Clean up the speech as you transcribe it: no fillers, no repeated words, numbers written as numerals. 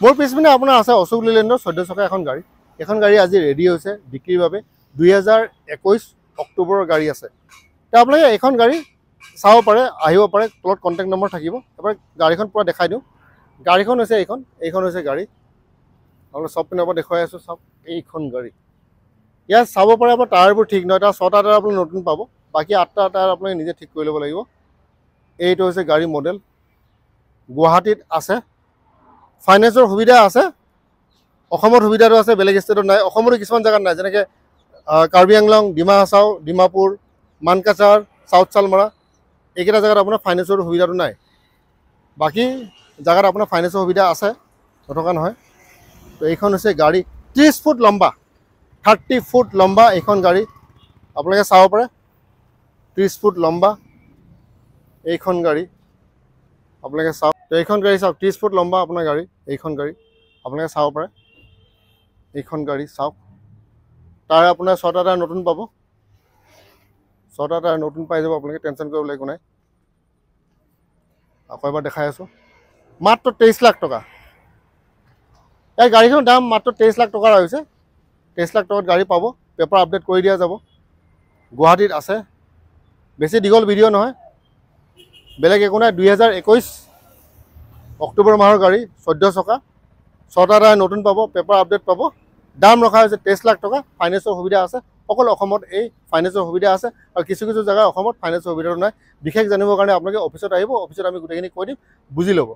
মোৰ পিছপিনে আপোনাৰ আছে অশোক লেলেণ্ডৰ 14 চকা এখন গাড়ী। এখন গাড়ী আজি ৰেডি হৈছে বিক্ৰীৰ বাবে। 2021 অক্টোবৰৰ গাড়ী আছে। তো আপোনালোকে এখন গাড়ী চাব পাৰে, আহিব পাৰে, তলত কণ্টেক্ট নম্বৰ থাকিব। এবাৰ গাড়ীখন পুৰা দেখাই দিওঁ। গাড়ীখন হৈছে এইখন হৈছে গাড়ী। আপোনালোকে চব পিনৰ পৰা দেখুৱাই আছোঁ, চাওক এইখন গাড়ী। ইয়াত চাব পাৰে আপোনাৰ টায়াৰবোৰ ঠিক নহয়, তাৰ 6টা টায়াৰ আপুনি নতুন পাব, বাকী 8টা টায়াৰ আপোনালোকে নিজে ঠিক কৰি ল'ব লাগিব। এইটো হৈছে গাড়ী মডেল, গুৱাহাটীত আছে, ফাইনেন্সৰ সুবিধা আছে। অসমৰ সুবিধাটো আছে, বেলেগ ষ্টেটত নাই। অসমতো কিছুমান জেগাত নাই, যেনেকৈ কাৰ্বি আংলং, ডিমা হাছাও, ডিমাপুৰ, মানকাচাৰ, চাউথ চালমাৰা, এইকেইটা জেগাত আপোনাৰ ফাইনেন্সৰ সুবিধাটো নাই। বাকী জেগাত আপোনাৰ ফাইনেন্সৰ সুবিধা আছে, নথকা নহয়। তো এইখন হৈছে গাড়ী 30 ফুট লম্বা, 30 ফুট লম্বা এইখন গাড়ী আপোনালোকে চাব পাৰে। 30 ফুট লম্বা এইখন গাড়ী আপোনালোকে চাওক। তো এইখন গাড়ী চাওক, 30 ফুট লম্বা আপোনাৰ গাড়ী, এইখন গাড়ী আপোনালোকে চাব পাৰে। এইখন গাড়ী চাওক, তাৰ আপোনাৰ 6টা টায়াৰ নতুন পাব, 6টা টায়াৰ নতুন পাই যাব আপোনালোকে, টেনশ্যন কৰিবলৈ একো নাই। আকৌ এবাৰ দেখাই আছোঁ, মাত্ৰ 23 লাখ টকা। এই গাড়ীখনৰ দাম মাত্ৰ 23 লাখ টকাৰ হৈছে। 23 লাখ টকাত গাড়ী পাব, পেপাৰ আপডেট কৰি দিয়া যাব। গুৱাহাটীত আছে, বেছি দীঘল ভিডিঅ' নহয়, বেলেগ একো নাই। 2021 অক্টোবৰ মাহৰ গাড়ী, 14 চকা, 6টা টায়াৰ নতুন পাব, পেপাৰ আপডেট পাব। দাম ৰখা হৈছে 23 লাখ টকা। ফাইনেন্সৰ সুবিধা আছে, অকল অসমত এই ফাইনেন্সৰ সুবিধা আছে, আৰু কিছু কিছু জেগা অসমত ফাইনেন্সৰ সুবিধাটো নাই। বিশেষ জানিবৰ কাৰণে আপোনালোকে অফিচত আহিব, অফিচত আমি গোটেইখিনি কৈ দিম, বুজি ল'ব।